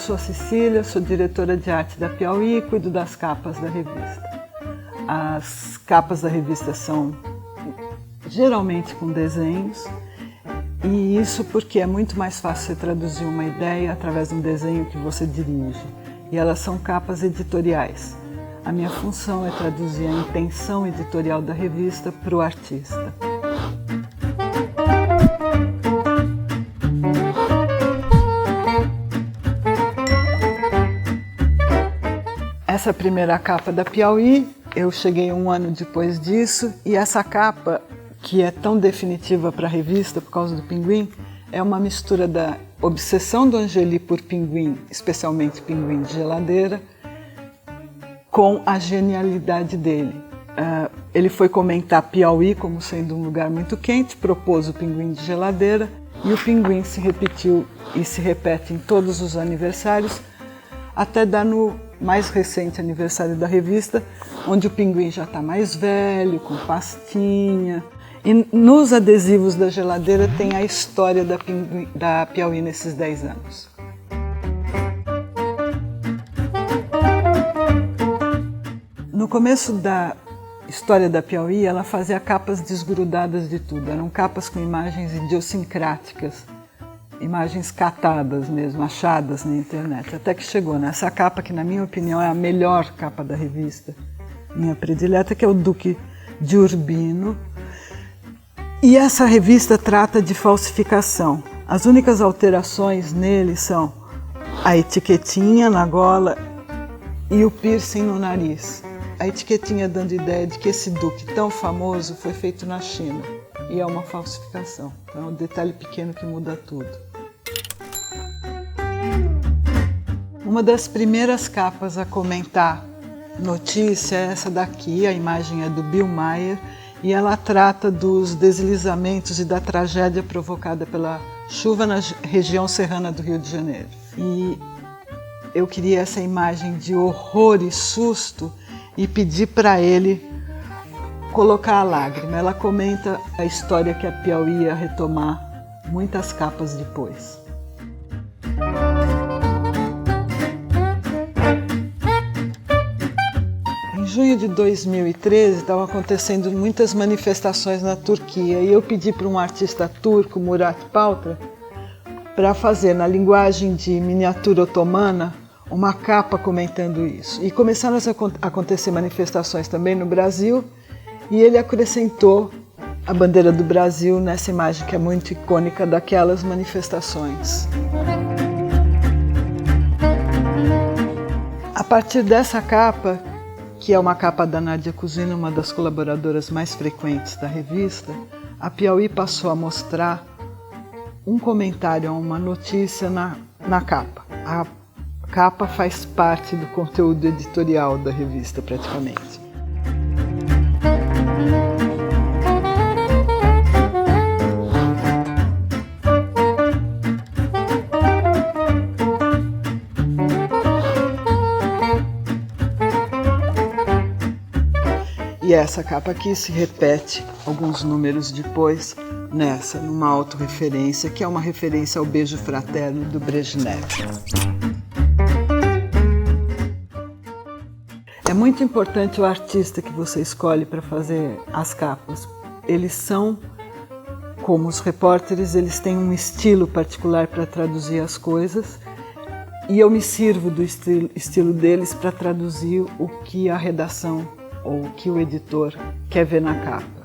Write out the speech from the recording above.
sou a Cecília, sou diretora de arte da Piauí e cuido das capas da revista. As capas da revista são geralmente com desenhos, e isso porque é muito mais fácil você traduzir uma ideia através de um desenho que você dirige. E elas são capas editoriais. A minha função é traduzir a intenção editorial da revista para o artista. Essa primeira capa da Piauí, eu cheguei um ano depois disso, e essa capa, que é tão definitiva para a revista por causa do pinguim, é uma mistura da obsessão do Angeli por pinguim, especialmente pinguim de geladeira, com a genialidade dele. Ele foi comentar Piauí como sendo um lugar muito quente, propôs o pinguim de geladeira, e o pinguim se repetiu e se repete em todos os aniversários, até dar no mais recente aniversário da revista, onde o pinguim já está mais velho, com pastinha. E nos adesivos da geladeira tem a história da Piauí nesses 10 anos. No começo da história da Piauí, ela fazia capas desgrudadas de tudo. Eram capas com imagens idiosincráticas, imagens catadas mesmo, achadas na internet. Até que chegou nessa capa, que na minha opinião é a melhor capa da revista, minha predileta, que é o Duque de Urbino. E essa revista trata de falsificação. As únicas alterações nele são a etiquetinha na gola e o piercing no nariz. A etiquetinha dando ideia de que esse duque tão famoso foi feito na China. E é uma falsificação. Então é um detalhe pequeno que muda tudo. Uma das primeiras capas a comentar notícia é essa daqui. A imagem é do Bill Maher. E ela trata dos deslizamentos e da tragédia provocada pela chuva na região serrana do Rio de Janeiro. E eu queria essa imagem de horror e susto e pedi para ele colocar a lágrima. Ela comenta a história que a Piauí ia retomar muitas capas depois. Em junho de 2013 estavam acontecendo muitas manifestações na Turquia e eu pedi para um artista turco, Murat Paltra, para fazer na linguagem de miniatura otomana uma capa comentando isso. E começaram a acontecer manifestações também no Brasil e ele acrescentou a bandeira do Brasil nessa imagem que é muito icônica daquelas manifestações. A partir dessa capa, que é uma capa da Nádia Cusina, uma das colaboradoras mais frequentes da revista, a Piauí passou a mostrar um comentário a uma notícia na capa. A capa faz parte do conteúdo editorial da revista, praticamente. E essa capa aqui se repete alguns números depois nessa, numa autorreferência, que é uma referência ao beijo fraterno do Brezhnev. É muito importante o artista que você escolhe para fazer as capas. Eles são, como os repórteres, eles têm um estilo particular para traduzir as coisas e eu me sirvo do estilo deles para traduzir o que a redação ou o que o editor quer ver na capa.